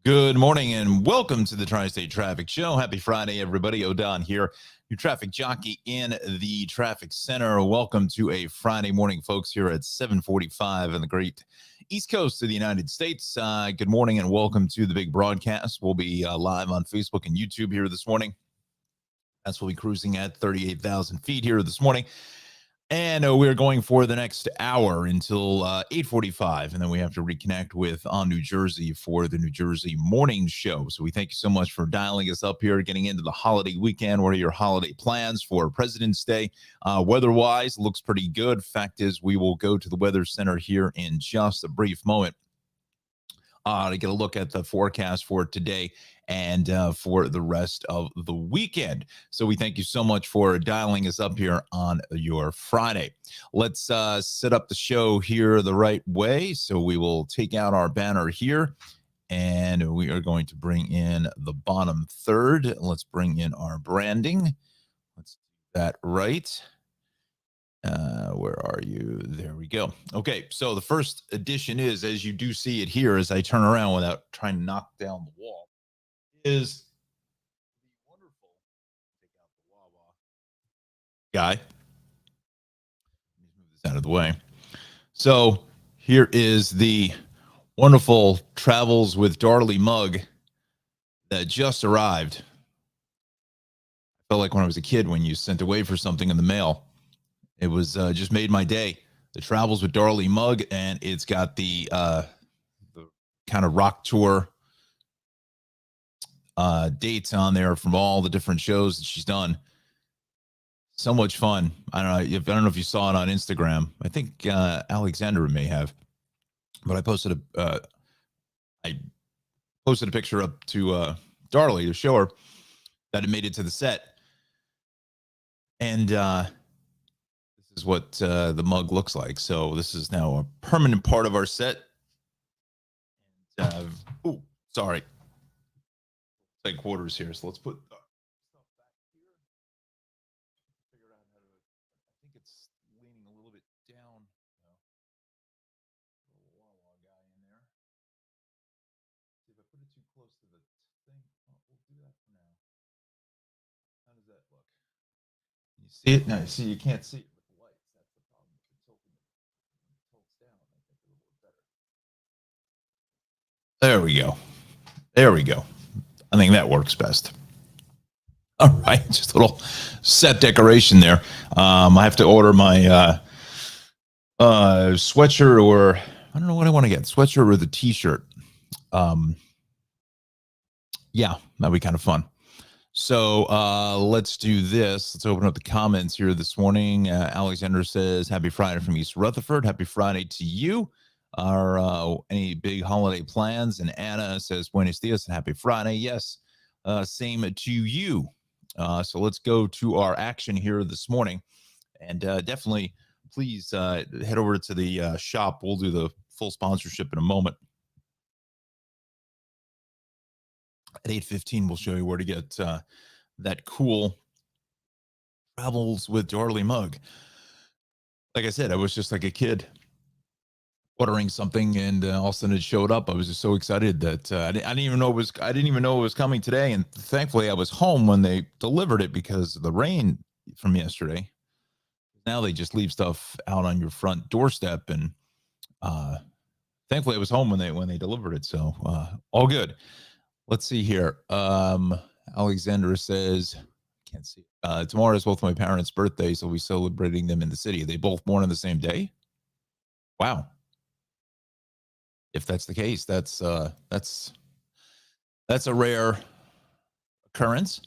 Good morning and welcome to the Tri-State Traffic Show. Happy Friday, everybody. O'Don here, your traffic jockey in the traffic center. Welcome to a Friday morning, folks, here at 7:45 on the great East Coast of the United States. Good morning and welcome to the big broadcast. We'll be live on Facebook and YouTube here this morning. That's what we'll be cruising at 38,000 feet here this morning. And we're going for the next hour until 8:45, and then we have to reconnect with On New Jersey for the New Jersey Morning Show. So we thank you so much for dialing us up here, getting into the holiday weekend. What are your holiday plans for President's Day? Weather-wise, looks pretty good. Fact is, we will go to the Weather Center here in just a brief moment to get a look at the forecast for today and for the rest of the weekend. So we thank you so much for dialing us up here on your Friday. Let's set up the show here the right way. So we will take out our banner here, and we are going to bring in the bottom third. Let's bring in our branding. Let's do that right. Where are you? There we go. Okay, so the first edition is, as you do see it here, as I turn around without trying to knock down the wall, is the wonderful, take out the Wawa guy. Let me move this out of the way. So here is the wonderful Travels with Darley mug that just arrived. I felt like when I was a kid when you sent away for something in the mail. It was just made my day. The Travels with Darley mug, and it's got the kind of rock tour dates on there from all the different shows that she's done. So much fun. I don't know if you saw it on Instagram. I think Alexandra may have, but I posted a picture up to Darley to show her that it made it to the set, and is what the mug looks like. So this is now a permanent part of our set. Oh, sorry. Take quarters here. So let's put stuff back here. Figure out how to. I think it's leaning a little bit down. Little Wawa guy in there. See if I put it too close to the thing. Oh, we'll do that for now. How does that look? You see it? No, you see, you can't see it. There we go. There we go. I think that works best. All right, just a little set decoration there. I have to order my sweatshirt, or I don't know what I want to get, sweatshirt or the T-shirt. Yeah, that'd be kind of fun. So let's do this. Let's open up the comments here this morning. Alexander says, "Happy Friday from East Rutherford." Happy Friday to you. Are any big holiday plans? And Anna says, "Buenos dias and happy Friday." Yes, same to you. So let's go to our action here this morning, and definitely please head over to the shop. We'll do the full sponsorship in a moment. At 8:15, we'll show you where to get that cool Travels with Darley mug. Like I said, I was just like a kid ordering something, and all of a sudden it showed up. I was just so excited that I didn't even know it was coming today. And thankfully, I was home when they delivered it because of the rain from yesterday. Now they just leave stuff out on your front doorstep, and thankfully, I was home when they delivered it. So all good. Let's see here. Alexandra says, can't see. Tomorrow is both my parents' birthdays, so we'll be celebrating them in the city. Are they both born on the same day? Wow. If that's the case, that's a rare occurrence.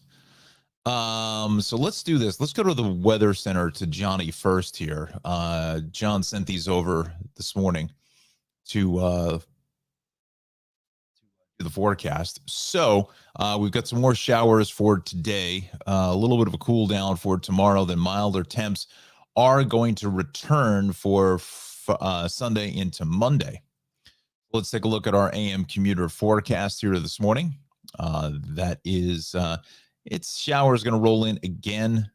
So let's do this. Let's go to the Weather Center to Johnny first here. John sent these over this morning to the forecast. So we've got some more showers for today, a little bit of a cool down for tomorrow. Then milder temps are going to return for Sunday into Monday. Let's take a look at our AM commuter forecast here this morning. That is, it's showers going to roll in again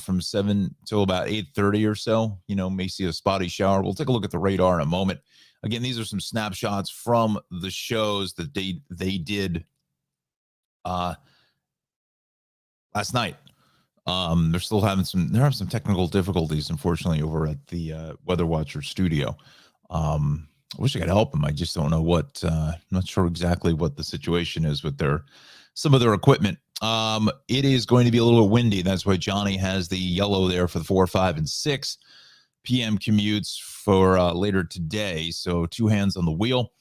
from 7 till about 8:30 or so. You know, may see a spotty shower. We'll take a look at the radar in a moment. Again, these are some snapshots from the shows that they did last night. They're still having some technical difficulties, unfortunately, over at the Weather Watcher studio. I wish I could help them. I just don't know what. I'm not sure exactly what the situation is with some of their equipment. It is going to be a little bit windy. That's why Johnny has the yellow there for the 4, 5, and 6 p.m. commutes for later today. So 2 hands on the wheel.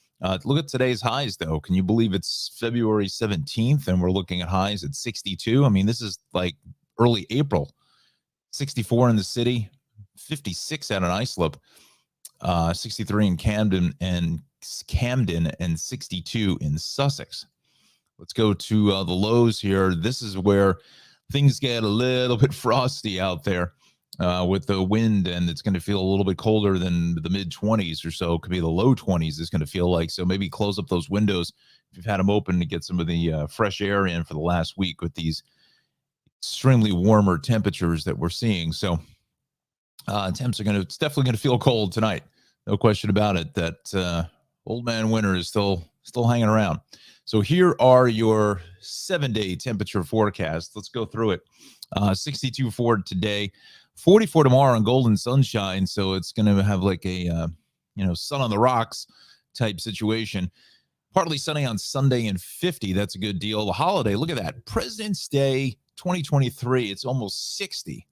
Look at today's highs, though. Can you believe it's February 17th and we're looking at highs at 62? I mean, this is like early April. 64 in the city, 56 at an islip, 63 in Camden, and 62 in Sussex. Let's go to the lows here. This is where things get a little bit frosty out there with the wind, and it's going to feel a little bit colder than the mid-20s or so. Could be the low 20s it's going to feel like. So maybe close up those windows if you've had them open to get some of the fresh air in for the last week with these extremely warmer temperatures that we're seeing. So temps are it's definitely going to feel cold tonight. No question about it. That old man winter is still hanging around. So here are your 7-day temperature forecasts. Let's go through it. 62 for today, 44 tomorrow on Golden Sunshine. So it's going to have like a sun on the rocks type situation. Partly sunny on Sunday and 50. That's a good deal. The holiday, look at that. President's Day 2023. It's almost 60.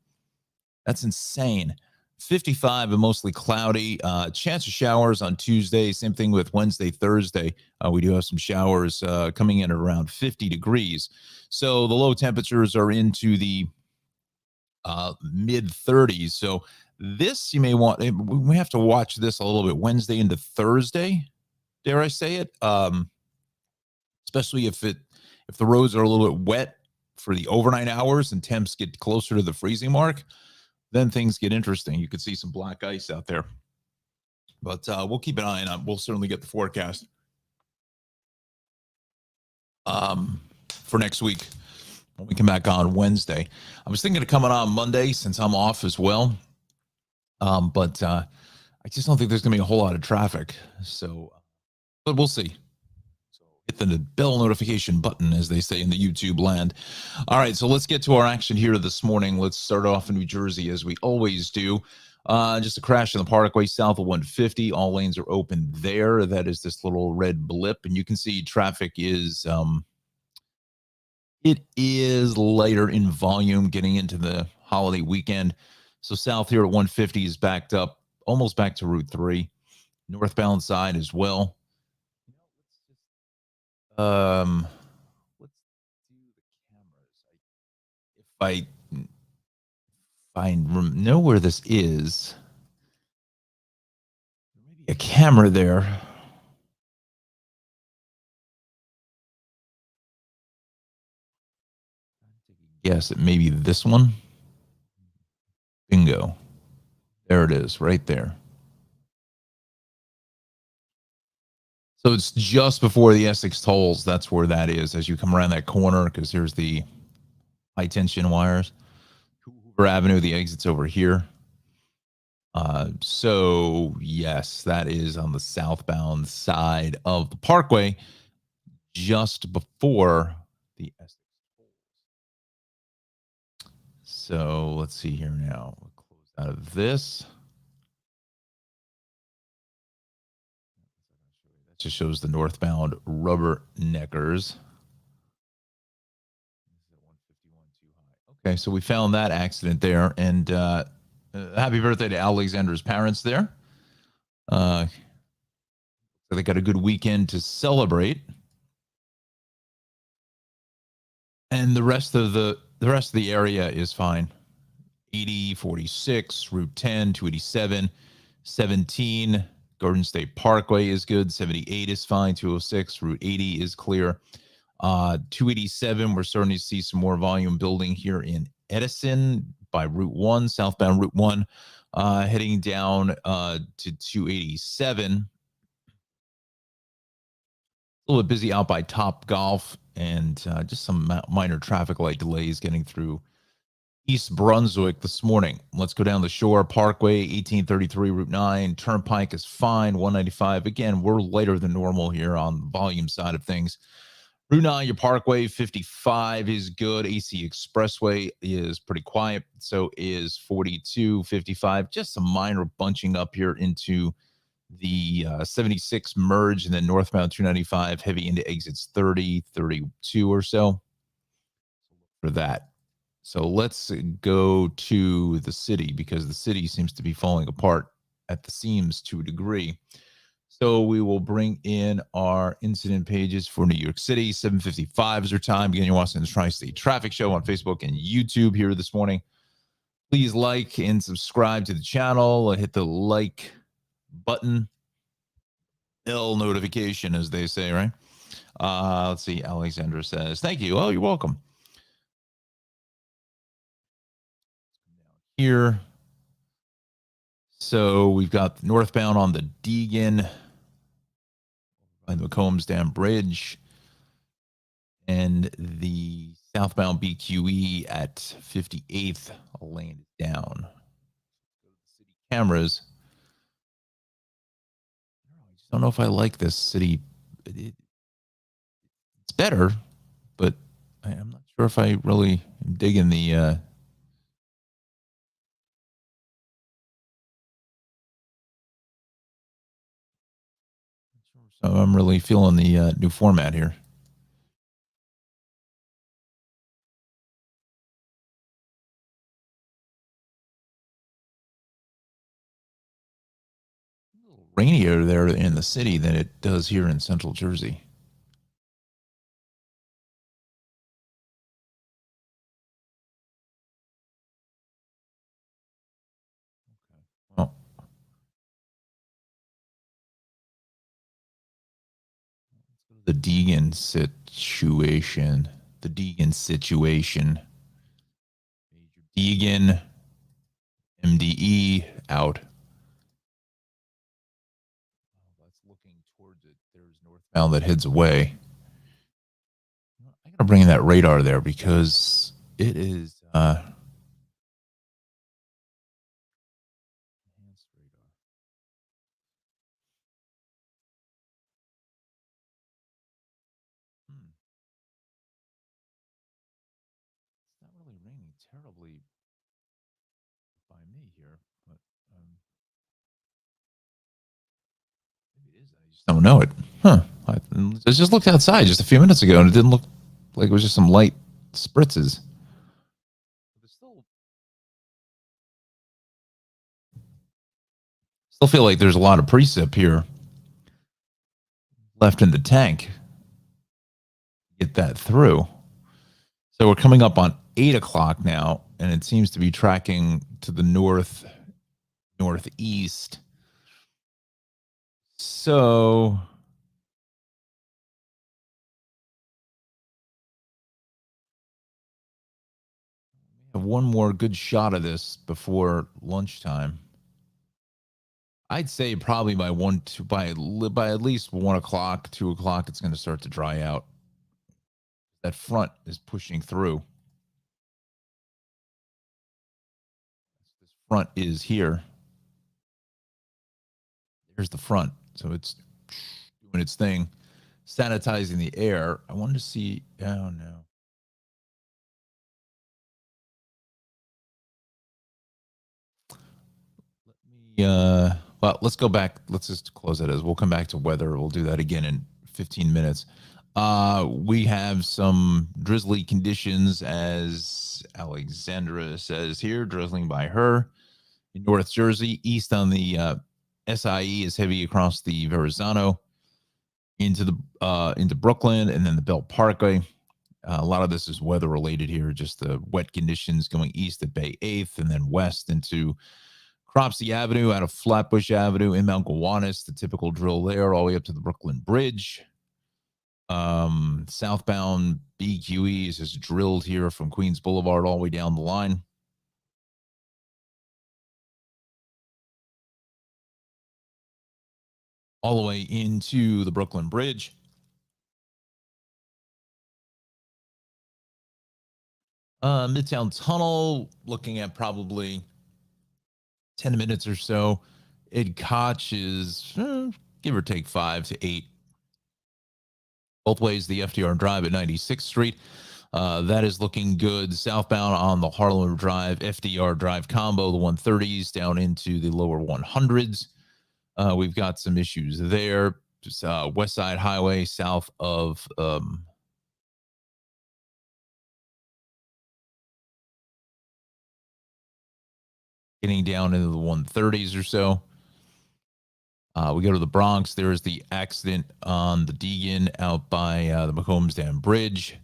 That's insane. 55 and mostly cloudy. Chance of showers on Tuesday. Same thing with Wednesday, Thursday. We do have some showers coming in at around 50 degrees. So the low temperatures are into the mid 30s. So this you may want. We have to watch this a little bit Wednesday into Thursday. Dare I say it? Especially if the roads are a little bit wet for the overnight hours and temps get closer to the freezing mark. Then things get interesting. You could see some black ice out there. But we'll keep an eye on it. We'll certainly get the forecast for next week when we come back on Wednesday. I was thinking of coming on Monday since I'm off as well. But I just don't think there's going to be a whole lot of traffic. So, but we'll see. Hit the bell notification button, as they say in the YouTube land. All right, so let's get to our action here this morning. Let's start off in New Jersey, as we always do. Just a crash in the Parkway south of 150. All lanes are open there. That is this little red blip, and you can see traffic is it is lighter in volume getting into the holiday weekend. So south here at 150 is backed up, almost back to Route 3. Northbound side as well. Let's do the cameras. If I know where this is, maybe a camera there. Yes, it may be this one. Bingo. There it is, right there. So it's just before the Essex tolls. That's where that is as you come around that corner, because here's the high tension wires. Hoover Avenue, the exit's over here. So yes, that is on the southbound side of the Parkway, just before the Essex tolls. So let's see here now. We'll close out of this. That just shows the northbound rubberneckers. Okay, so we found that accident there, and happy birthday to Alexander's parents there. So they got a good weekend to celebrate, and the rest of the area is fine. 80, 46, Route 10, 287, 17, Garden State Parkway is good. 78 is fine. 206, Route 80 is clear. 287, we're starting to see some more volume building here in Edison by Route 1, southbound Route 1, heading down to 287. A little bit busy out by Top Golf, and just some minor traffic light delays getting through East Brunswick this morning. Let's go down the shore. Parkway, 1833 Route 9. Turnpike is fine, 195. Again, we're lighter than normal here on the volume side of things. Route 9, your Parkway, 55 is good. AC Expressway is pretty quiet. So is 42, 55. Just some minor bunching up here into the 76 merge, and then northbound 295 heavy into exits 30, 32 or so for that. So let's go to the city, because the city seems to be falling apart at the seams to a degree. So we will bring in our incident pages for New York City. 7:55 is our time. Again, you're watching the Tri-State Traffic Show on Facebook and YouTube here this morning. Please like and subscribe to the channel. Hit the like button. L notification, as they say, right? Let's see. Alexandra says, thank you. Oh, you're welcome. Here. So we've got northbound on the Deegan by the McCombs Dam Bridge, and the southbound BQE at 58th lane down. City cameras. I just don't know if I like this city. It's better, but I'm not sure if I really am digging the so I'm really feeling the new format here. A little rainier there in the city than it does here in central Jersey. Well, the Deegan situation. The Deegan situation. Deegan, MDE out. That's looking towards it. There's northbound that heads away. I gotta bring in that radar there, because it is It's not really raining terribly by me here, but maybe it is. I just don't know it. Huh. I just looked outside just a few minutes ago, and it didn't look like it was just some light spritzes. Still feel like there's a lot of precip here left in the tank. Get that through. So we're coming up on 8 o'clock now, and it seems to be tracking to the northeast. So we have one more good shot of this before lunchtime. I'd say probably by by at least 1 o'clock, 2 o'clock, it's going to start to dry out. That front is pushing through. This front is here. There's the front, so it's doing its thing, sanitizing the air. I wanted to see. Oh no. Let me. Well, let's go back. Let's just close it as we'll come back to weather. We'll do that again in 15 minutes. We have some drizzly conditions, as Alexandra says here, drizzling by her in North Jersey. East on the SIE is heavy across the Verrazano into Brooklyn, and then the Belt Parkway. A lot of this is weather related here, just the wet conditions going east at Bay 8th, and then west into Cropsey Avenue, out of Flatbush Avenue, in Mount Gowanus, the typical drill there, all the way up to the Brooklyn Bridge. Southbound BQEs is drilled here from Queens Boulevard all the way down the line. All the way into the Brooklyn Bridge. Midtown Tunnel, looking at probably 10 minutes or so. Ed Koch is give or take 5 to 8. Both ways, the FDR Drive at 96th Street. That is looking good. Southbound on the Harlem Drive, FDR Drive combo, the 130s down into the lower 100s. We've got some issues there. Just West Side Highway south of getting down into the 130s or so. We go to the Bronx. There's the accident on the Deegan out by the McCombs Dam Bridge.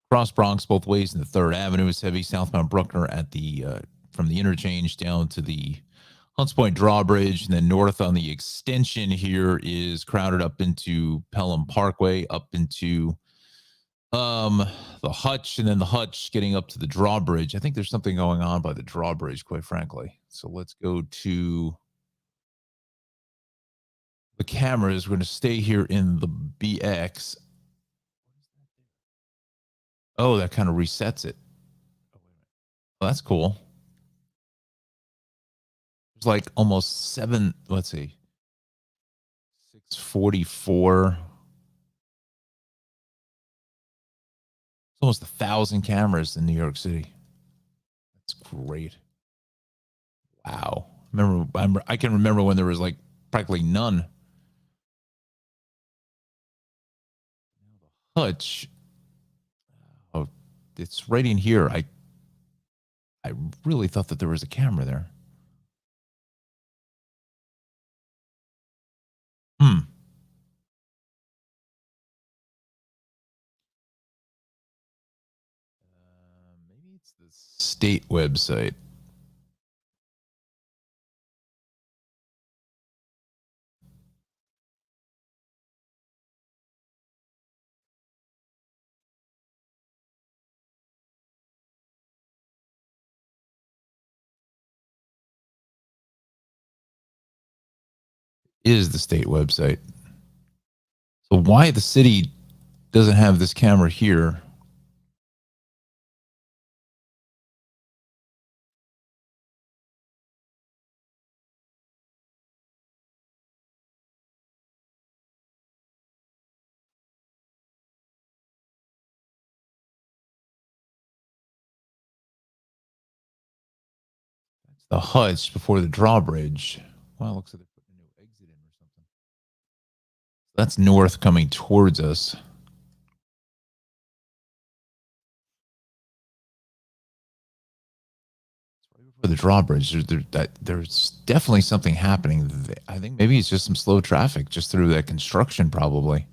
Cross Bronx both ways in the 3rd Avenue is heavy. Southbound Bruckner at the from the interchange down to the Hunts Point Drawbridge, and then north on the extension here is crowded up into Pelham Parkway, up into the Hutch, and then the Hutch getting up to the Drawbridge. I think there's something going on by the Drawbridge, quite frankly. So let's go to the cameras. We're going to stay here in the BX. Oh, that kind of resets it. Oh, that's cool. It's like almost 7, let's see, 644. It's almost 1,000 cameras in New York City. That's great. Wow. I can remember when there was like practically none. Hutch. Oh, it's right in here. I really thought that there was a camera there. Maybe it's the state website. Is the state website. So why the city doesn't have this camera here? It's the Hutch before the drawbridge. Wow, looks like they're putting a new exit in or something. That's north coming towards us. For the drawbridge, there's definitely something happening. I think maybe it's just some slow traffic just through that construction, probably,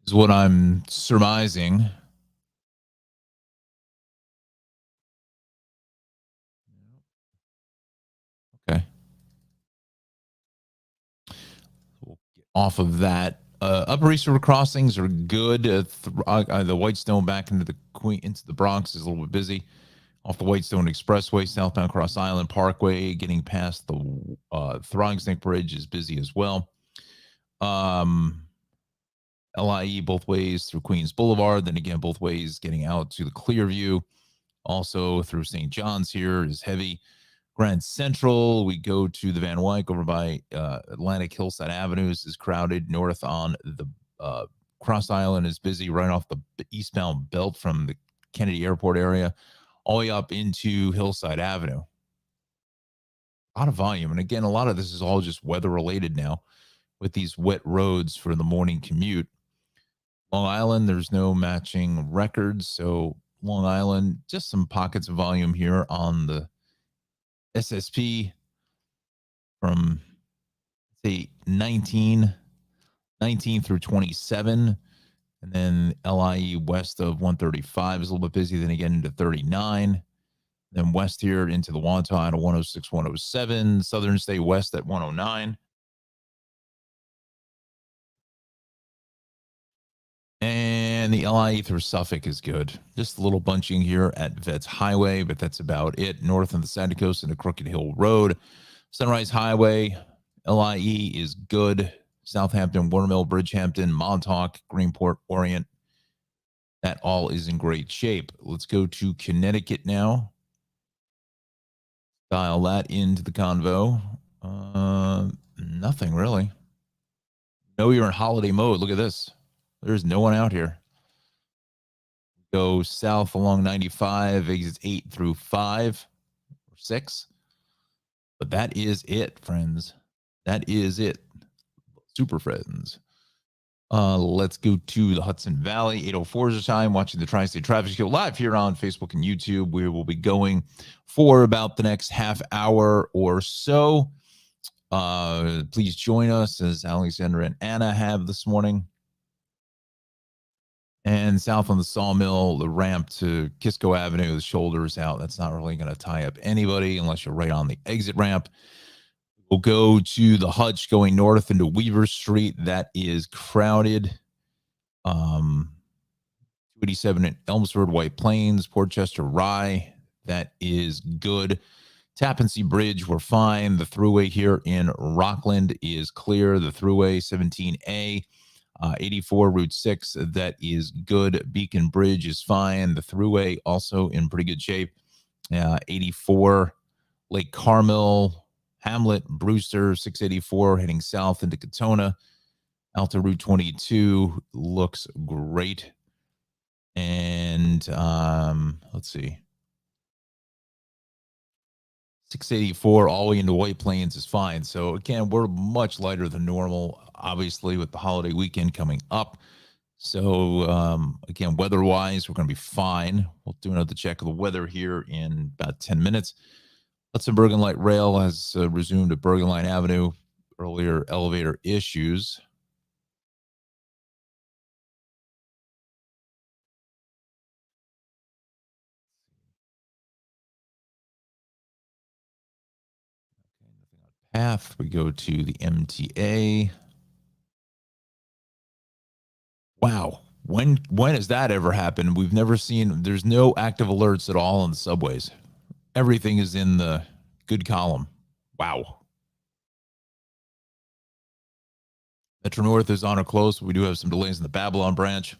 is what I'm surmising. Okay. We'll get off of that. Upper East River crossings are good. The Whitestone back into the Bronx is a little bit busy. Off the Whitestone Expressway, southbound Cross Island Parkway, getting past the Throwing Snake Bridge is busy as well. LIE both ways through Queens Boulevard, then again both ways getting out to the Clearview. Also through St. John's here is heavy. Grand Central, we go to the Van Wyck over by Atlantic Hillside Avenues is crowded. North on the Cross Island is busy right off the eastbound belt from the Kennedy Airport area all the way up into Hillside Avenue. A lot of volume. And again, a lot of this is all just weather related now with these wet roads for the morning commute. Long Island, there's no matching records. So Long Island, just some pockets of volume here on the SSP from say 19 through 27. And then LIE west of 135 is a little bit busy. Then again into 39. Then west here into the Wantagh at 106, 107. Southern State West at 109. And the LIE through Suffolk is good. Just a little bunching here at Vets Highway, but that's about it. North of the Santa Coast into Crooked Hill Road. Sunrise Highway, LIE is good. Southampton, Watermill, Bridgehampton, Montauk, Greenport, Orient. that all is in great shape. Let's go to Connecticut now. Dial that into the convo. Nothing really. No, you're in holiday mode. Look at this. There's no one out here. Go south along 95, exits 8 through 5 or 6. But that is it, friends. That is it. Super friends. Let's go to the Hudson Valley. 8:04 is the time. Watching the Tri-State Traffic Show live here on Facebook and YouTube. We will be going for about the next half hour or so. Please join us as Alexandra and Anna have this morning. And south on the Sawmill, the ramp to Kisco Avenue, the shoulders out. That's not really going to tie up anybody unless you're right on the exit ramp. We'll go to the Hutch going north into Weaver Street. That is crowded. 287 in Elmsford, White Plains, Portchester, Rye. That is good. Tappan Zee Bridge, we're fine. The thruway here in Rockland is clear. The thruway 17A, 84 Route 6, that is good. Beacon Bridge is fine. The thruway also in pretty good shape. 84 Lake Carmel, Hamlet, Brewster, 684 heading south into Katona. Alta Route 22 looks great. And let's see. 684 all the way into White Plains is fine. So again, we're much lighter than normal, obviously, with the holiday weekend coming up. So again, weather-wise, we're going to be fine. We'll do another check of the weather here in about 10 minutes. Hudson Bergen Light Rail has resumed at Bergen Line Avenue. Earlier elevator issues. Path, we go to the MTA. Wow. When has that ever happened? We've never seen, there's no active alerts at all on the subways. Everything is in the good column. Wow. Metro North is on or close. We do have some delays in the Babylon branch.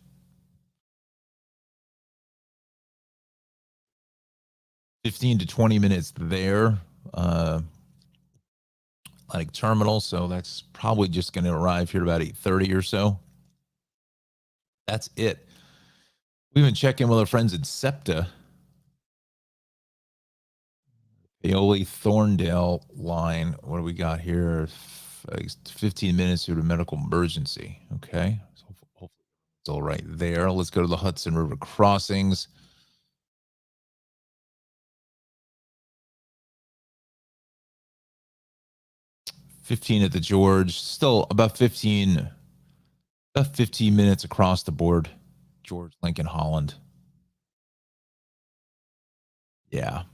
$15 to 20 minutes there. Like terminal, so that's probably just going to arrive here about 8:30 or so. That's it. We've been checking with our friends at SEPTA. Paoli Thorndale line. What do we got here? 15 minutes due to medical emergency. Okay. So hopefully it's all right there. Let's go to the Hudson River crossings. $15 at the George. Still about 15 minutes across the board. George, Lincoln, Holland. Yeah.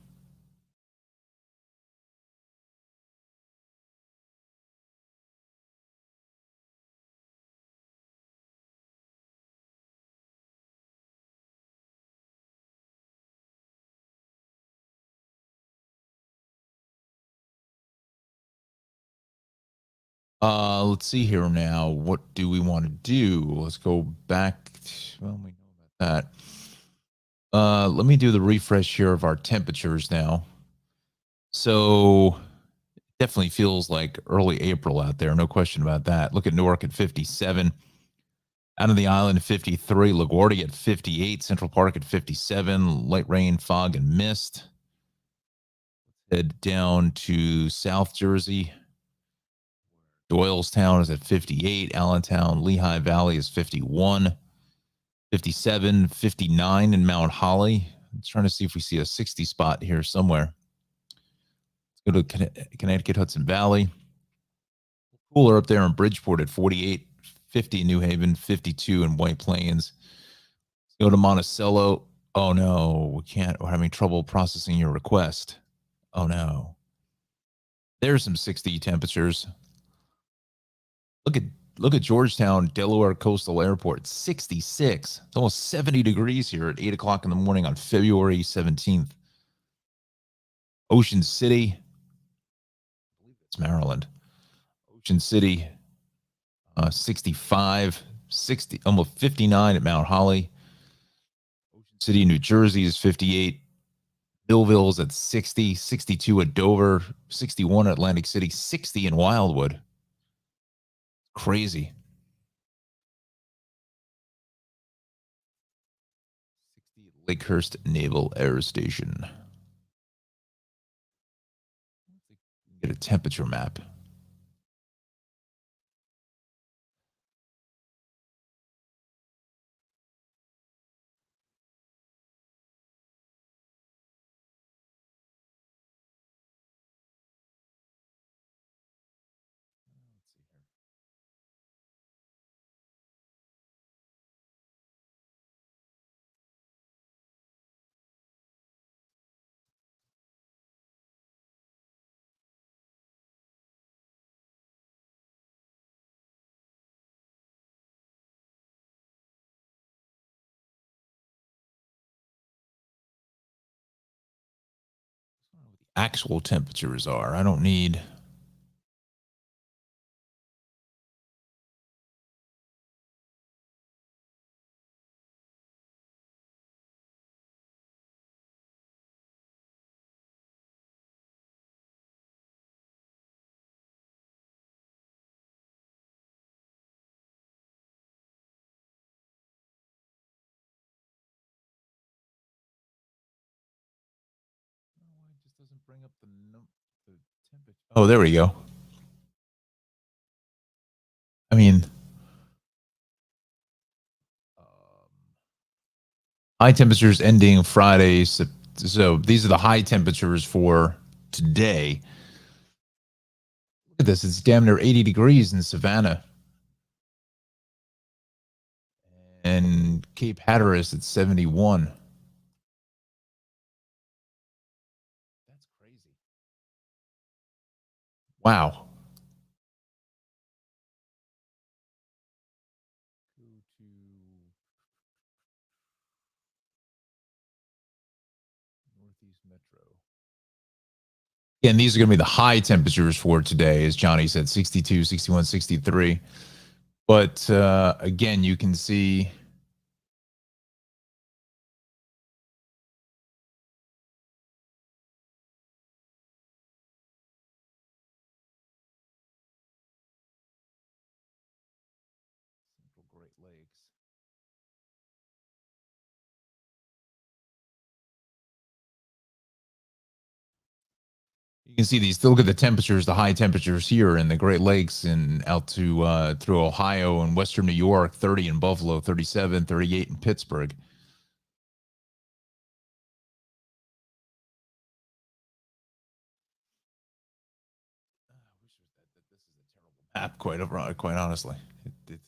Let's see here now. What do we want to do? Let's go back. Well, we know about that. Let me do the refresh here of our temperatures now. So definitely feels like early April out there. No question about that. Look at Newark at 57. Out of the island at 53. LaGuardia at 58. Central Park at 57. Light rain, fog, and mist. Head down to South Jersey. Doylestown is at 58. Allentown, Lehigh Valley is 51. 57, 59 in Mount Holly. I'm trying to see if we see a 60 spot here somewhere. Let's go to Connecticut, Hudson Valley. Cooler up there in Bridgeport at 48. 50 in New Haven, 52 in White Plains. Let's go to Monticello. Oh no, we can't. We're having trouble processing your request. Oh no. There's some 60 temperatures. Look at Georgetown, Delaware Coastal Airport, 66. It's almost 70 degrees here at 8 o'clock in the morning on February 17th. Ocean City, I believe it's Maryland. Ocean City, 65, 60, almost 59 at Mount Holly. City, New Jersey is 58. Millville's at 60, 62 at Dover, 61 at Atlantic City, 60 in Wildwood. Crazy. 60 at Lakehurst Naval Air Station. Get a temperature map. Actual temperatures are. I don't need. It just doesn't bring up the temperature. Oh, there we go. I mean, high temperatures ending Friday. So these are the high temperatures for today. Look at this. It's damn near 80 degrees in Savannah. And Cape Hatteras at 71. That's crazy. Wow. Go to Northeast Metro. And these are going to be the high temperatures for today, as Johnny said, 62, 61, 63. But again, you can see Central Great Lakes. You can see these. Look at the temperatures, the high temperatures here in the Great Lakes and out to through Ohio and Western New York, 30 in Buffalo, 37, 38 in Pittsburgh. This is a terrible map, quite honestly. It is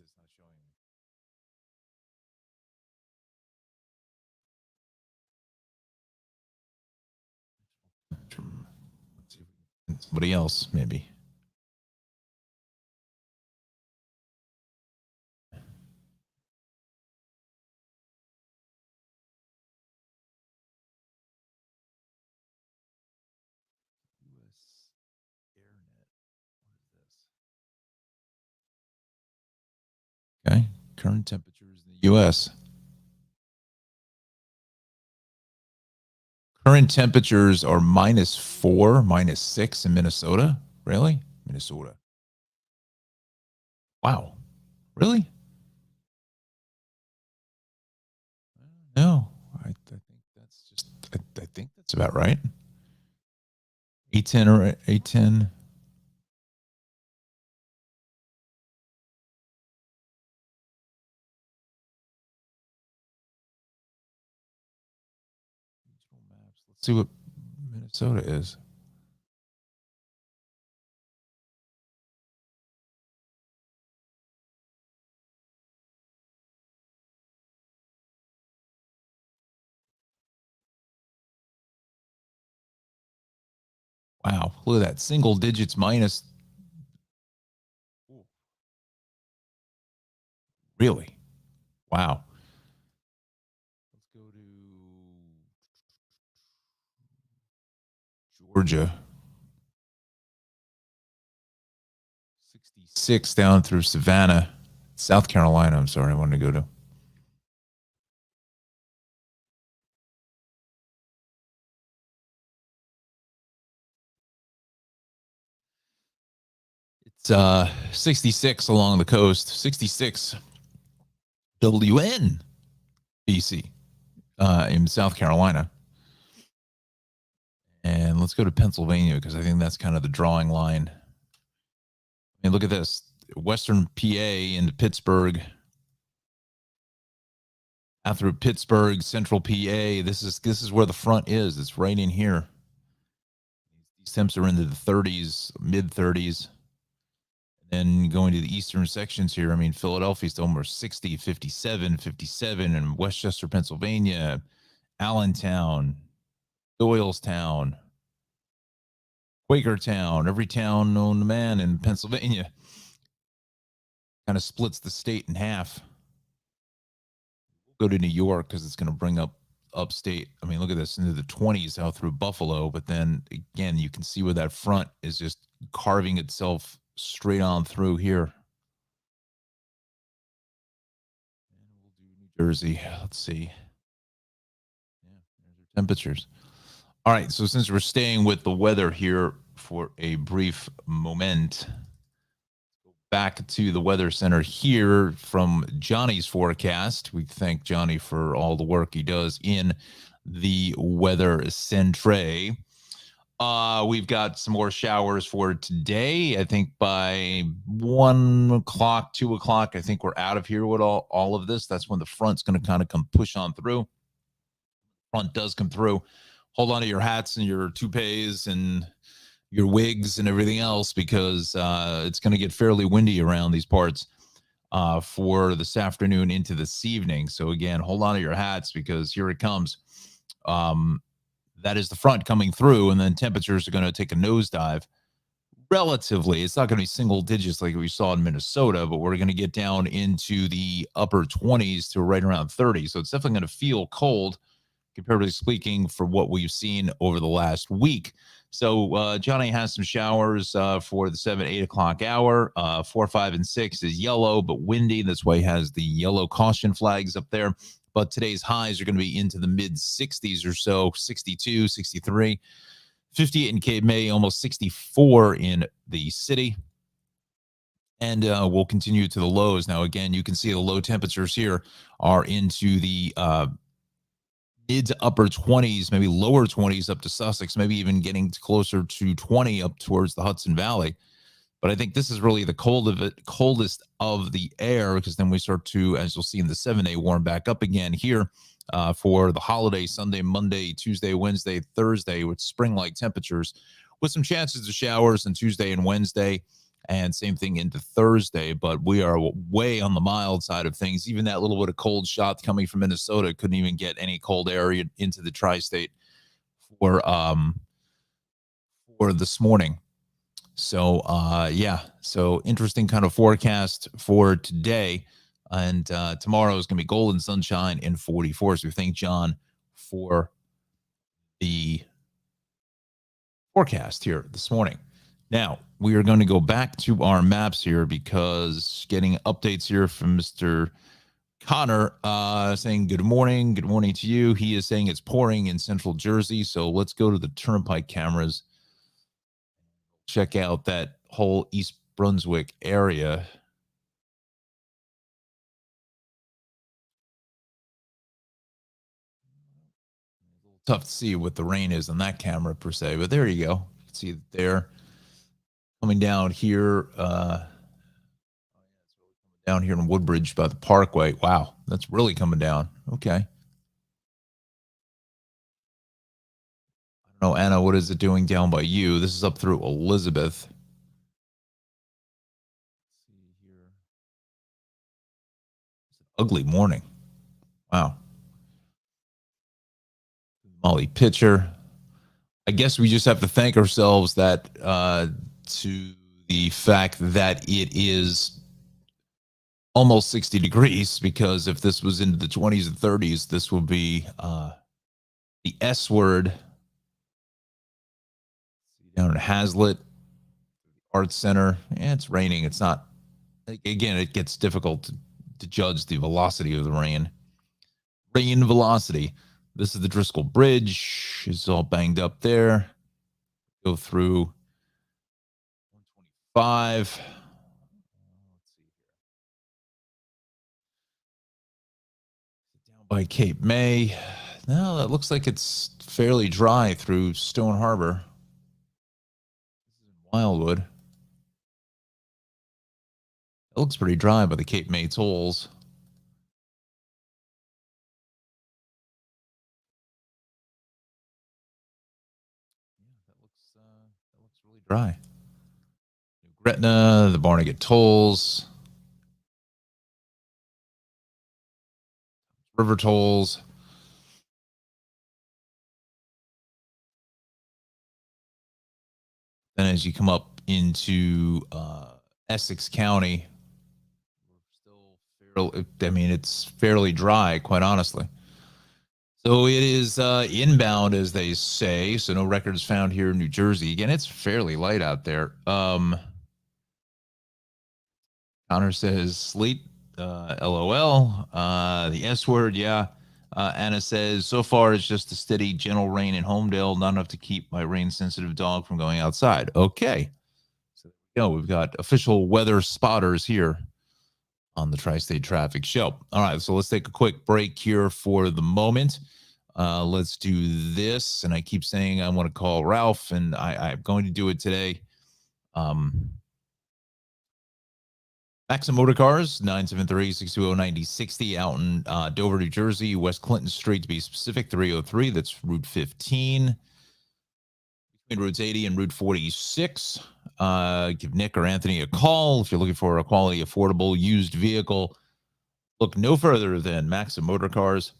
not showing. Let's see somebody else, maybe. US AirNet. What is this? Okay. Current temperatures in the US. Current temperatures are -4, -6 in Minnesota. Really? Minnesota. Wow. Really? No. I think that's just, I think that's about right. 810 or 810. Let's see what Minnesota is. Wow. Look at that. Single digits minus. Really? Wow. Let's go to Georgia. 66 down through Savannah. South Carolina. I'm sorry. I wanted to go to. It's 66 along the coast, 66 WN BC in South Carolina. And let's go to Pennsylvania because I think that's kind of the drawing line. I mean, look at this. Western PA into Pittsburgh. Out through Pittsburgh, Central PA. This is where the front is. It's right in here. These temps are into the 30s, mid 30s. Then going to the eastern sections here, I mean, Philadelphia's almost 60, 57, 57, and Westchester, Pennsylvania, Allentown, Doylestown, Quakertown, every town known to man in Pennsylvania. Kind of splits the state in half. Go to New York because it's going to bring up upstate. I mean, look at this, into the 20s out through Buffalo. But then again, you can see where that front is just carving itself straight on through here. And we'll do New Jersey. Let's see. Yeah, there's our temperatures. All right, so since we're staying with the weather here for a brief moment, back to the Weather Center here from Johnny's forecast. We thank Johnny for all the work he does in the Weather Center. We've got some more showers for today. I think by 1 o'clock, 2 o'clock, I think we're out of here with all of this. That's when the front's going to kind of come push on through. Front does come through. Hold on to your hats and your toupees and your wigs and everything else because it's going to get fairly windy around these parts for this afternoon into this evening. So again, hold on to your hats because here it comes. That is the front coming through, and then temperatures are going to take a nosedive. Relatively, it's not going to be single digits like we saw in Minnesota, but we're going to get down into the upper 20s to right around 30. So it's definitely going to feel cold, comparatively speaking, for what we've seen over the last week. So Johnny has some showers for the 7, 8 o'clock hour. 4, 5, and 6 is yellow, but windy. That's why he has the yellow caution flags up there. But today's highs are going to be into the mid 60s or so, 62, 63, 58 in Cape May, almost 64 in the city. And we'll continue to the lows. Now, again, you can see the low temperatures here are into the mid to upper 20s, maybe lower 20s up to Sussex, maybe even getting closer to 20 up towards the Hudson Valley. But I think this is really the coldest of the air because then we start to, as you'll see in the 7-day, warm back up again here for the holiday, Sunday, Monday, Tuesday, Wednesday, Thursday with spring-like temperatures with some chances of showers on Tuesday and Wednesday. And same thing into Thursday, but we are way on the mild side of things. Even that little bit of cold shot coming from Minnesota couldn't even get any cold air into the tri-state for this morning. So, yeah, so interesting kind of forecast for today. And tomorrow is going to be golden sunshine in 44. So we thank John for the forecast here this morning. Now, we are going to go back to our maps here because getting updates here from Mr. Connor saying good morning to you. He is saying it's pouring in central Jersey. So let's go to the turnpike cameras. Check out that whole East Brunswick area. A little tough to see what the rain is on that camera per se, but there you go. You can see it there. Coming down here, down here in Woodbridge by the Parkway. Wow, that's really coming down. Okay. I don't know, Anna, what is it doing down by you? This is up through Elizabeth. Ugly morning. Wow. Molly Pitcher. I guess we just have to thank ourselves that to the fact that it is almost 60 degrees, because if this was into the 20s and 30s, this would be the S word down in Hazlitt Arts Center. Yeah, it's raining. It's not, again, it gets difficult to judge the velocity of the rain. Rain velocity. This is the Driscoll Bridge. It's all banged up there. Go through 125. by Cape May. No, that looks like it's fairly dry through Stone Harbor. Wildwood. It looks pretty dry by the Cape May tolls. Yeah, that looks really dry. Gretna, the Barnegat tolls, river tolls. Then as you come up into Essex County, we're still it's fairly dry, quite honestly. So it is inbound, as they say. So no records found here in New Jersey. Again, it's fairly light out there. Connor says sleet, LOL. The S word, yeah. Anna says, so far it's just a steady, gentle rain in Homedale, not enough to keep my rain-sensitive dog from going outside. Okay. So we've got official weather spotters here on the Tri-State Traffic Show. All right, so let's take a quick break here for the moment. Let's do this. And I keep saying I want to call Ralph, and I'm going to do it today. Maxim Motor Cars, 973-620-9060 out in Dover, New Jersey, West Clinton Street to be specific, 303. That's Route 15. Between Routes 80 and Route 46. Give Nick or Anthony a call if you're looking for a quality, affordable, used vehicle. Look no further than Maxim Motor Cars,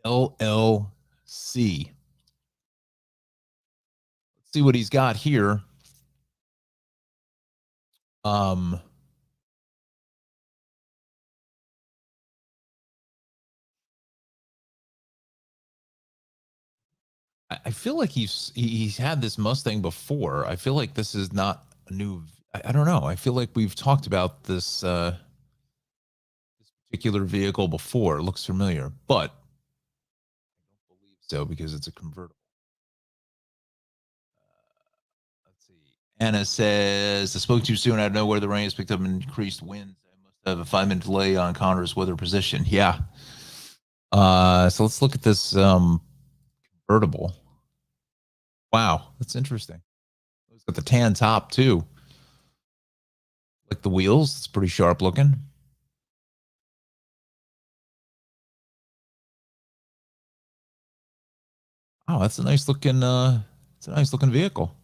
LLC. Let's see what he's got here. I feel like he's had this Mustang before. I feel like this is not a new. I don't know. I feel like we've talked about this this particular vehicle before. It looks familiar, but I don't believe so because it's a convertible. Let's see. Anna says, I spoke too soon. I don't know where the rain has picked up increased winds. I must have a 5-minute delay on Connor's weather position. Yeah. So let's look at this convertible. Wow, that's interesting. It's got the tan top too. Like the wheels, it's pretty sharp looking. Oh, that's a nice looking it's a nice looking vehicle.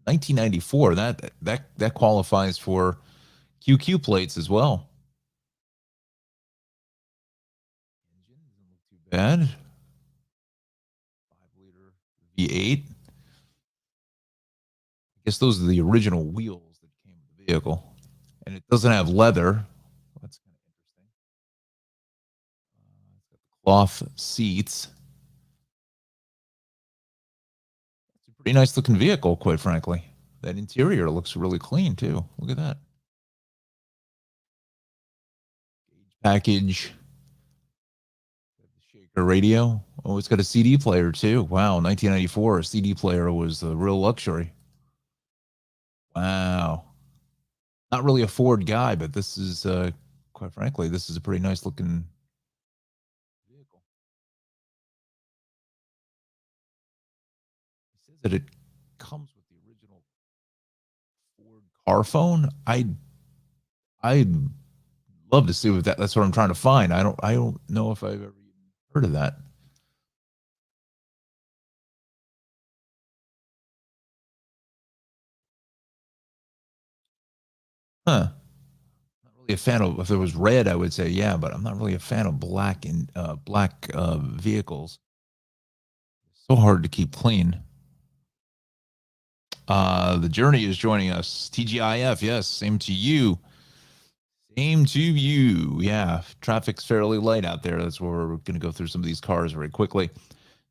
1994. That qualifies for QQ plates as well. Engine doesn't look too bad. 5-liter V8. I guess those are the original wheels that came with the vehicle. And it doesn't have leather. That's kind of interesting. It's got the cloth seats. It's a pretty nice looking vehicle, quite frankly. That interior looks really clean too. Look at that. Package. Shaker radio. Oh, it's got a CD player too. Wow, 1994, a CD player was a real luxury. Wow. Not really a Ford guy, but this is, quite frankly, this is a pretty nice looking vehicle. It says that it comes with the original Ford car phone. I'd love to see what that's what I'm trying to find. I don't know if I've ever even heard of that. Huh. Not really a fan of, if it was red, I would say yeah, but I'm not really a fan of black and black vehicles. So hard to keep clean. The Journey is joining us. TGIF, yes, same to you. Same to you. Yeah, traffic's fairly light out there. That's where we're going to go through some of these cars very quickly.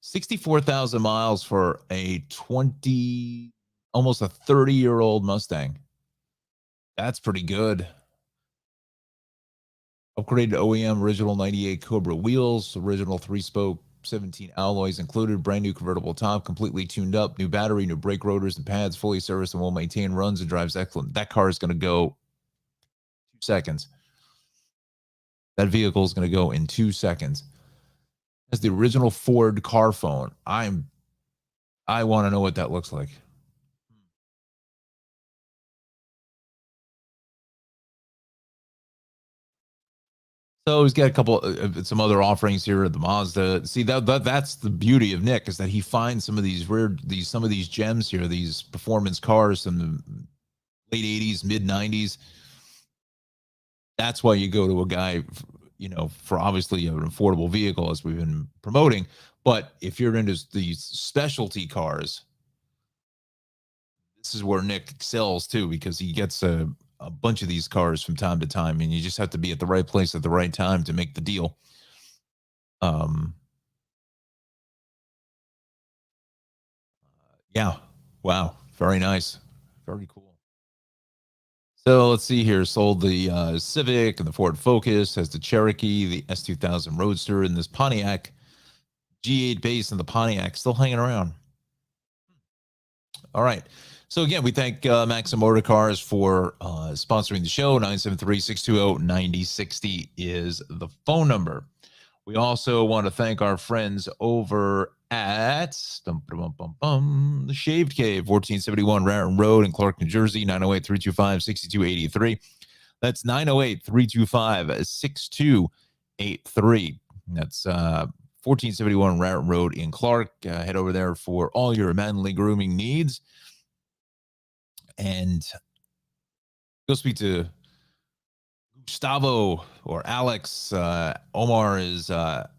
64,000 miles for a 20, almost a 30-year-old Mustang. That's pretty good. Upgraded OEM original 98 Cobra wheels, original 3-spoke 17 alloys included, brand new convertible top, completely tuned up, new battery, new brake rotors and pads, fully serviced and well maintained, runs and drives excellent. That car is going to go 2 seconds. That vehicle is going to go in 2 seconds. That's the original Ford car phone. I want to know what that looks like. So he's got a couple, some other offerings here at the Mazda. See that's the beauty of Nick, is that he finds some of these gems here, these performance cars from the late '80s, mid '90s. That's why you go to a guy, for obviously an affordable vehicle, as we've been promoting. But if you're into these specialty cars, this is where Nick excels too, because he gets a bunch of these cars from time to time, and you just have to be at the right place at the right time to make the deal. Yeah. Wow. Very nice. Very cool. So let's see here. Sold the Civic and the Ford Focus, has the Cherokee, the S2000 Roadster, and this Pontiac G8 base, and the Pontiac still hanging around. All right. So again, we thank Maxim Motor Cars for sponsoring the show. 973-620-9060 is the phone number. We also want to thank our friends over at the Shaved Cave, 1471 Raritan Road in Clark, New Jersey, 908-325-6283. That's 908-325-6283. That's 1471 Raritan Road in Clark. Head over there for all your manly grooming needs. And go speak to Gustavo or Alex. Omar is out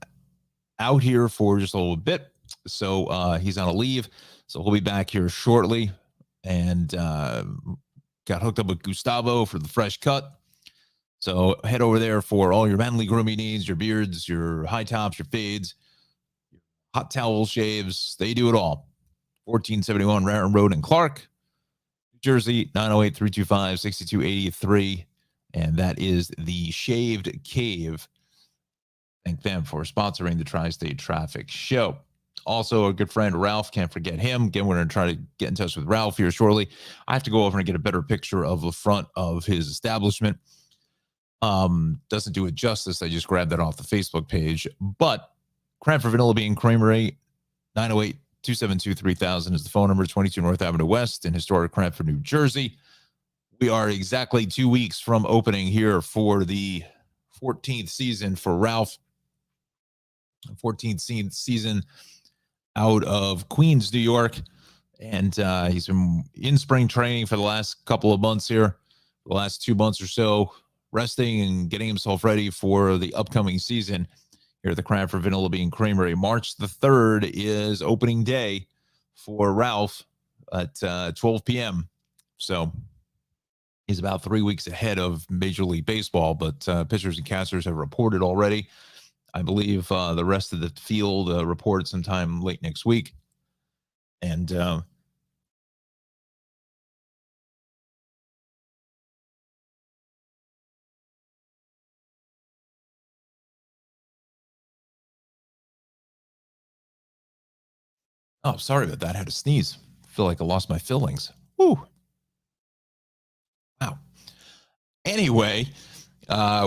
here for just a little bit, so he's on a leave. So he'll be back here shortly. And got hooked up with Gustavo for the fresh cut. So head over there for all your manly grooming needs, your beards, your high tops, your fades, your hot towel shaves. They do it all. 1471 Raritan Road in Clark, New Jersey, 908-325-6283. And that is the Shaved Cave. Thank them for sponsoring the Tri-State Traffic Show. Also, a good friend, Ralph, can't forget him. Again, we're going to try to get in touch with Ralph here shortly. I have to go over and get a better picture of the front of his establishment. Doesn't do it justice. I just grabbed that off the Facebook page. But Cranford Vanilla Bean Creamery, 908-272-3000 is the phone number, 22 North Avenue West in historic Cranford, New Jersey. We are exactly 2 weeks from opening here for the 14th season for Ralph. 14th season out of Queens, New York. And he's been in spring training for the last couple of months here, the last 2 months or so, resting and getting himself ready for the upcoming season here at the Cranford Vanilla Bean Creamery. March the 3rd is opening day for Ralph at 12 p.m. So he's about 3 weeks ahead of Major League Baseball, but pitchers and casters have reported already. I believe the rest of the field reported sometime late next week. And oh, sorry about that. I had to sneeze. I feel like I lost my fillings. Woo. Wow. Anyway,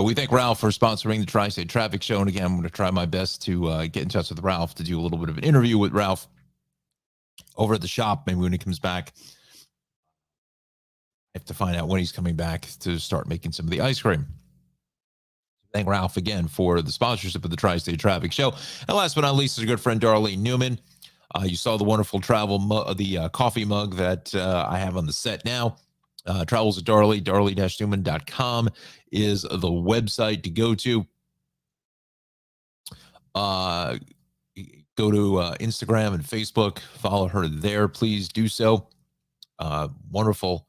we thank Ralph for sponsoring the Tri-State Traffic Show. And again, I'm going to try my best to get in touch with Ralph to do a little bit of an interview with Ralph over at the shop. Maybe when he comes back, I have to find out when he's coming back to start making some of the ice cream. Thank Ralph again for the sponsorship of the Tri-State Traffic Show. And last but not least, is a good friend, Darlene Newman. You saw the wonderful the coffee mug that I have on the set now. Travels with Darley, darley-newman.com is the website to go to. Go to Instagram and Facebook. Follow her there. Please do so. Wonderful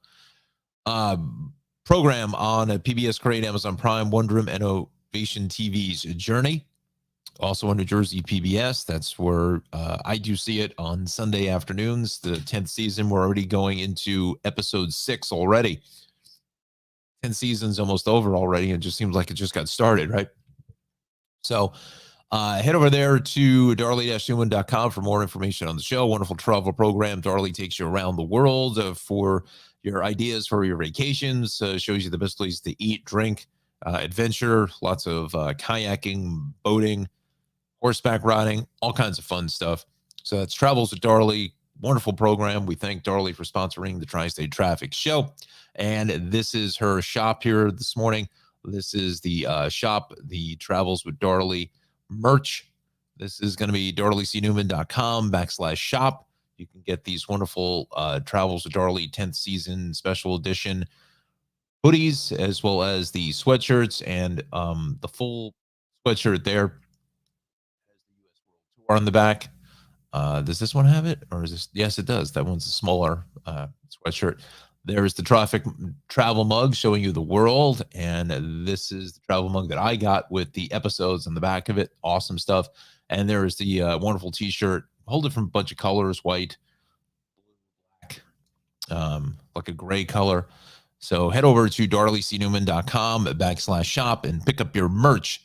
program on PBS Crane, Amazon Prime, Wondrum, and Ovation TV's Journey. Also on New Jersey PBS. That's where I do see it on Sunday afternoons. The 10th season. We're already going into episode 6 already. 10 seasons almost over already. It just seems like it just got started, right? So head over there to darley-newman.com for more information on the show. Wonderful travel program. Darley takes you around the world for your ideas for your vacations, shows you the best place to eat, drink, adventure, lots of kayaking, boating, horseback riding, all kinds of fun stuff. So that's Travels with Darley. Wonderful program. We thank Darley for sponsoring the Tri-State Traffic Show. And this is her shop here this morning. This is the shop, the Travels with Darley merch. This is going to be darleycnewman.com/shop. You can get these wonderful Travels with Darley 10th season special edition hoodies, as well as the sweatshirts and the full sweatshirt there on the back. Does this one have it, or is this? Yes, it does. That one's a smaller sweatshirt. There's the travel mug showing you the world, and this is the travel mug that I got with the episodes on the back of it. Awesome stuff. And there is the wonderful T-shirt, a whole different bunch of colors: white, black, like a gray color. So head over to darleycnewman.com/shop and pick up your merch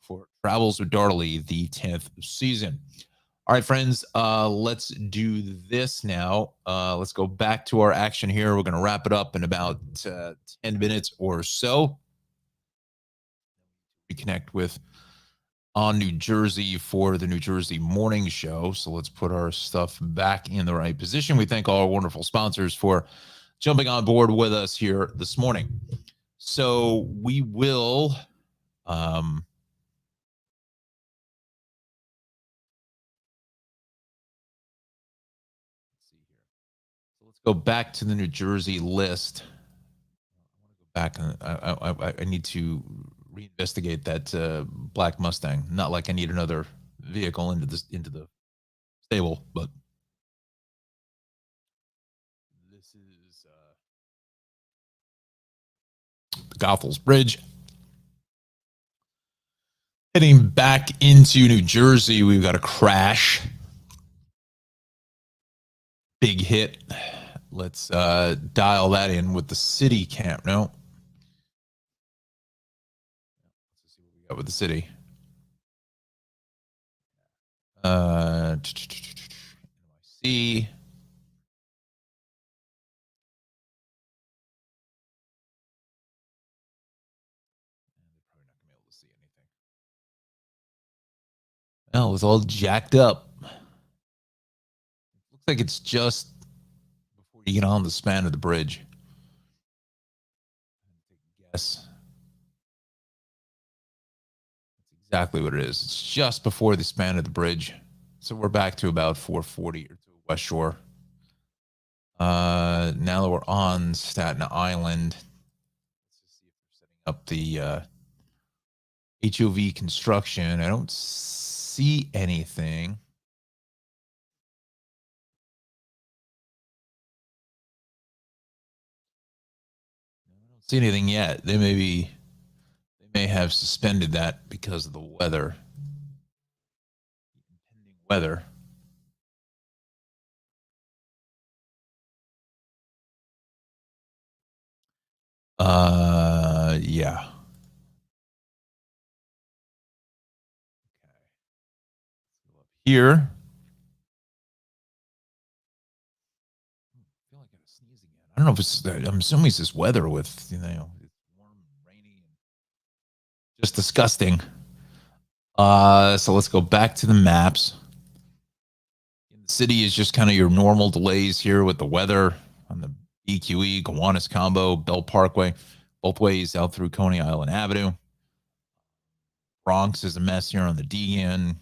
for Travels with Darley, the 10th season. All right, friends, let's do this now. Let's go back to our action here. We're going to wrap it up in about 10 minutes or so. We connect with On New Jersey for the New Jersey Morning Show. So let's put our stuff back in the right position. We thank all our wonderful sponsors for jumping on board with us here this morning. So we will... go back to the New Jersey list. I want to go back. I need to reinvestigate that black Mustang. Not like I need another vehicle into the stable, but this is the Goethals Bridge. Heading back into New Jersey, we've got a crash. Big hit. Let's dial that in with the city cam. No. Let's see what we got with the city. NYC. Well, it was all jacked up. Looks like it's just before you get on the span of the bridge. Yes. That's exactly what it is. It's just before the span of the bridge. So we're back to about 440 or to West Shore. Now that we're on Staten Island, let's just see if they're setting up the HOV construction. I don't see anything. I don't see anything yet. They may have suspended that because of the weather. Impending weather. Yeah. Here. I feel like I sneeze again. I don't know if it's. I'm assuming it's this weather with it's warm, rainy, just disgusting. So let's go back to the maps. The city is just kind of your normal delays here with the weather on the EQE, Gowanus Combo, Bell Parkway, both ways out through Coney Island Avenue. Bronx is a mess here on the Deegan,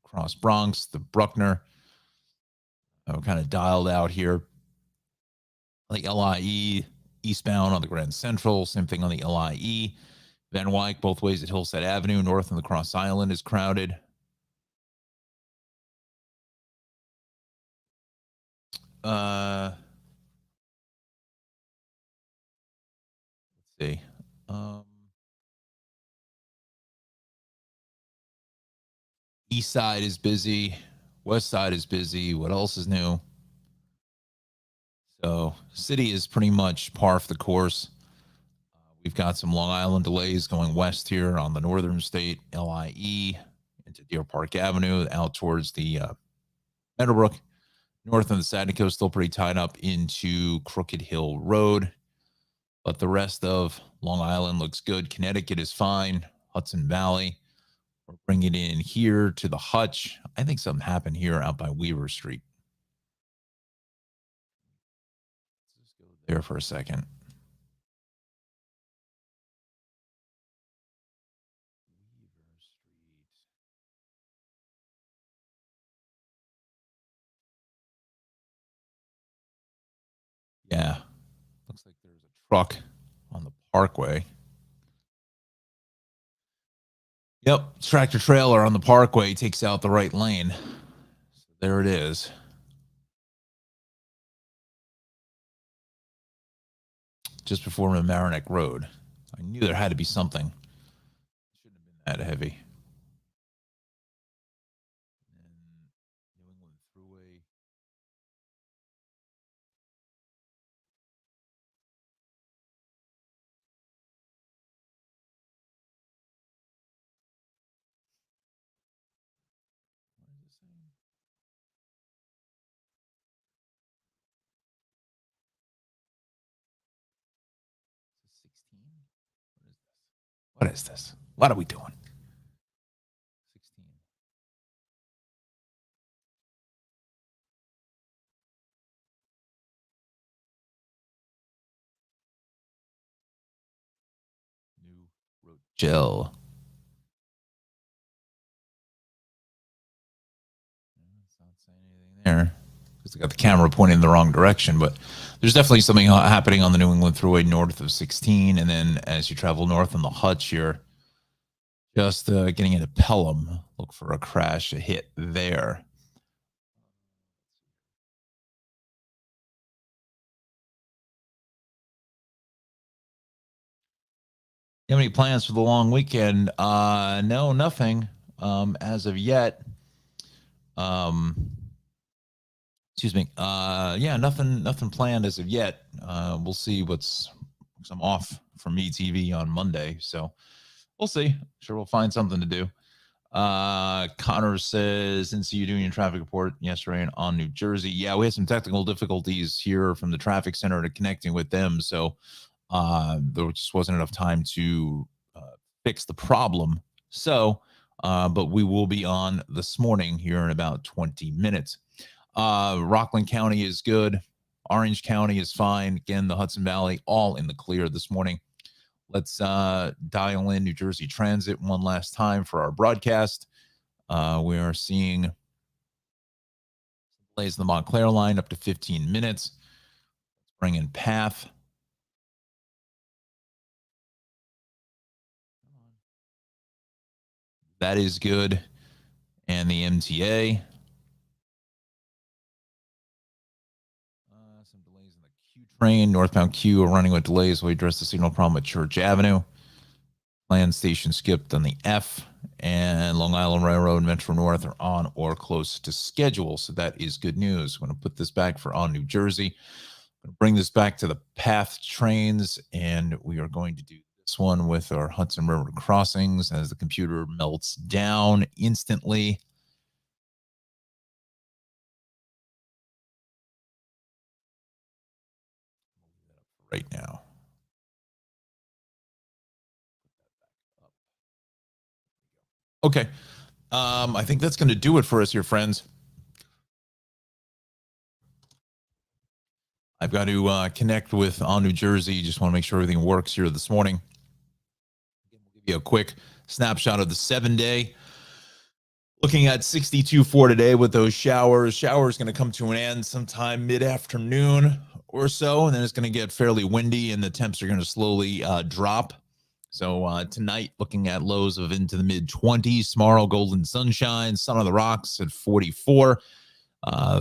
Cross Bronx, the Bruckner. I'm kind of dialed out here. The LIE eastbound on the Grand Central, same thing on the LIE. Van Wyck, both ways at Hillside Avenue, north on the Cross Island is crowded. Let's see. East side is busy. West side is busy. What else is new? So city is pretty much par for the course. We've got some Long Island delays going west here on the northern state, LIE, into Deer Park Avenue, out towards the Meadowbrook. North of the Saturday Coast, still pretty tied up into Crooked Hill Road. But the rest of Long Island looks good. Connecticut is fine. Hudson Valley. We're bringing it in here to the Hutch. I think something happened here out by Weaver Street. Let's just go there for a second. Weaver Street. Yeah. Looks like there's a truck on the Parkway. Yep. Tractor trailer on the Parkway takes out the right lane. So there it is. Just before Mamaroneck Road. I knew there had to be something. It shouldn't have been that heavy. And New England Thruway. What is it saying? Is it 16? What is this? What are we doing? 16. New Road Gel. It's not saying anything there because I got the camera pointing in the wrong direction, but there's definitely something happening on the New England Thruway north of 16. And then as you travel north on the Hutch, you're just getting into Pelham. Look for a crash, a hit there. You have any plans for the long weekend? No, nothing as of yet. Excuse me. Yeah, nothing planned as of yet. We'll see what's. I'm off from ETV on Monday, so we'll see. Sure, we'll find something to do. Connor says, didn't see you doing your traffic report yesterday on New Jersey. Yeah, we had some technical difficulties here from the traffic center to connecting with them, so there just wasn't enough time to fix the problem. So, but we will be on this morning here in about 20 minutes. Rockland County is good. Orange County is fine. Again, the Hudson Valley all in the clear this morning. Let's dial in New Jersey Transit one last time for our broadcast. We are seeing delays in the Montclair line up to 15 minutes. Let's bring in Path. That is good. And the MTA. Some delays in the Q train. Northbound Q are running with delays. We address the signal problem at Church Avenue. Land station skipped on the F. And Long Island Railroad and Metro North are on or close to schedule. So that is good news. I'm going to put this back for on New Jersey. I'm going to bring this back to the Path trains. And we are going to do this one with our Hudson River crossings as the computer melts down instantly. Right now. Okay. I think that's going to do it for us here, friends. I've got to connect with on New Jersey. Just want to make sure everything works here this morning. We'll give you a quick snapshot of the 7-day. Looking at 62 for today with those showers. Showers going to come to an end sometime mid-afternoon or so, and then it's going to get fairly windy, and the temps are going to slowly drop. So tonight, looking at lows of into the mid-20s. Tomorrow, golden sunshine, sun on the rocks at 44.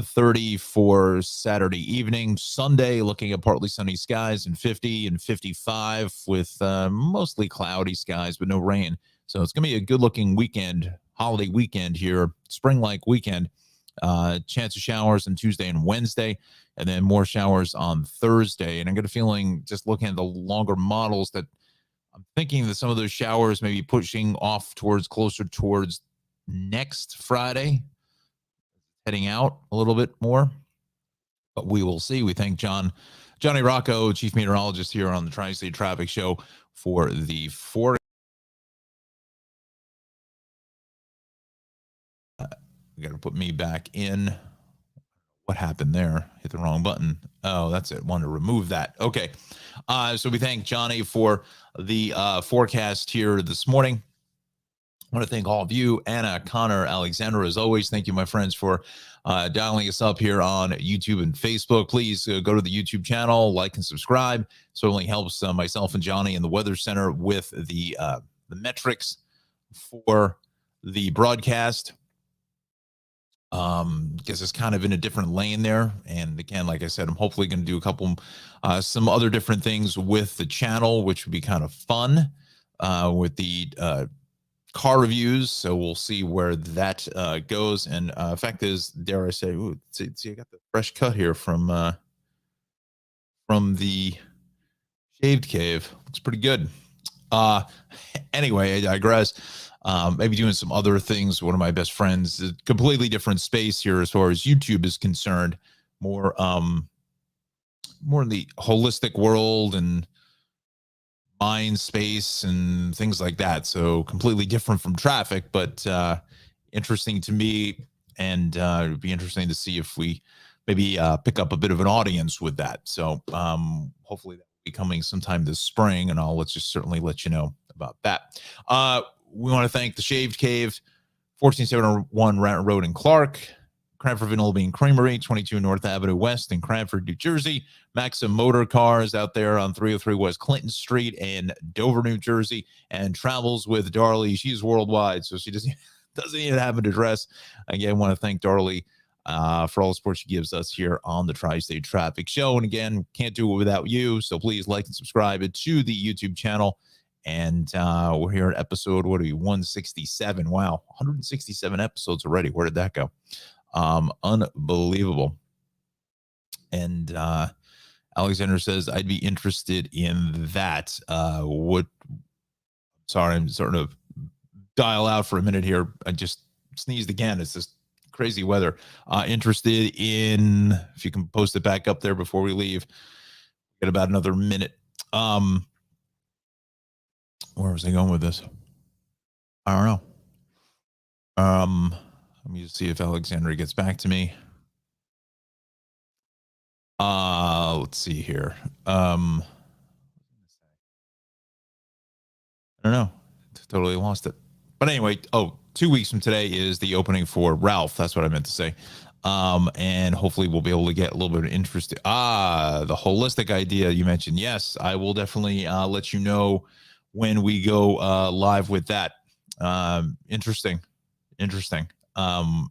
30 for Saturday evening. Sunday, looking at partly sunny skies and 50 and 55 with mostly cloudy skies, but no rain. So it's going to be a good-looking weekend, holiday weekend here, spring-like weekend. Chance of showers on Tuesday and Wednesday, and then more showers on Thursday. And I got a feeling, just looking at the longer models, that I'm thinking that some of those showers may be pushing off closer towards next Friday, heading out a little bit more. but we will see. We thank Johnny Rocco, chief meteorologist here on the Tri-State Traffic Show, for the forecast. You got to put me back in. What happened there? Hit the wrong button. Oh, that's it. Want to remove that. Okay. So we thank Johnny for the forecast here this morning. I want to thank all of you, Anna, Connor, Alexandra, as always. Thank you, my friends, for dialing us up here on YouTube and Facebook. Please go to the YouTube channel, like and subscribe. Certainly helps myself and Johnny in the Weather Center with the metrics for the broadcast. Because it's kind of in a different lane there. And again, like I said, I'm hopefully going to do a couple, some other different things with the channel, which would be kind of fun with the car reviews. So we'll see where that goes. And fact is, dare I say, ooh, see, I got the fresh cut here from the Shaved Cave. Looks pretty good. Anyway, I digress. Maybe doing some other things. One of my best friends, a completely different space here as far as YouTube is concerned, more in the holistic world and mind space and things like that. So completely different from traffic, but interesting to me. And it would be interesting to see if we maybe pick up a bit of an audience with that. So hopefully that will be coming sometime this spring, and let's just certainly let you know about that. We want to thank the Shaved Cave, 14701 Ranton Road in Clark, Cranford Vanilla Bean Creamery, 22 North Avenue West in Cranford, New Jersey, Maxim Motor Cars out there on 303 West Clinton Street in Dover, New Jersey, and Travels with Darley. She's worldwide, so she doesn't even have an address. Again, I want to thank Darley for all the support she gives us here on the Tri-State Traffic Show. And again, can't do it without you, so please like and subscribe to the YouTube channel. And we're here at episode, 167. Wow, 167 episodes already. Where did that go? Unbelievable. And Alexander says, I'd be interested in that. Sorry, I'm sort of dial out for a minute here. I just sneezed again. It's just crazy weather. Interested in, if you can post it back up there before we leave. Get about another minute. Where was I going with this? I don't know. Let me just see if Alexandra gets back to me. Let's see here. I don't know. Totally lost it. But anyway, 2 weeks from today is the opening for Ralph. That's what I meant to say. And hopefully we'll be able to get a little bit of interest. The holistic idea you mentioned. Yes, I will definitely let you know when we go live with that. Interesting.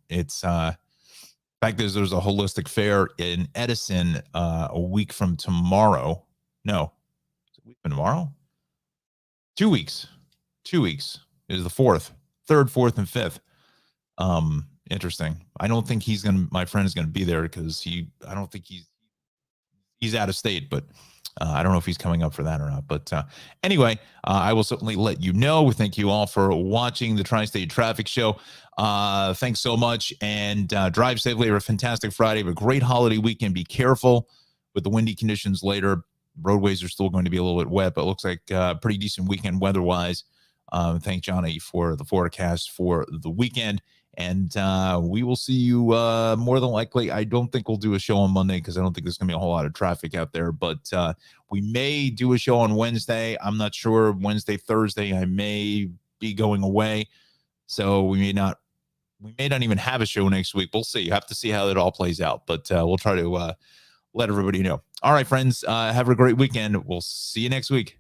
It's fact is there's a holistic fair in Edison a week from tomorrow. No, is it a week from tomorrow? 2 weeks. 2 weeks is the 4th, 3rd, 4th, and 5th. Interesting. I don't think my friend is gonna be there because I don't think he's out of state, but I don't know if he's coming up for that or not. But anyway, I will certainly let you know. Thank you all for watching the Tri-State Traffic Show. Thanks so much, and drive safely. Have a fantastic Friday. Have a great holiday weekend. Be careful with the windy conditions later. Roadways are still going to be a little bit wet, but it looks like a pretty decent weekend weather-wise. Thank Johnny for the forecast for the weekend. And we will see you more than likely. I don't think we'll do a show on Monday because I don't think there's going to be a whole lot of traffic out there. But we may do a show on Wednesday. I'm not sure. Wednesday, Thursday, I may be going away. So we may not even have a show next week. We'll see. You have to see how it all plays out. But we'll try to let everybody know. All right, friends, have a great weekend. We'll see you next week.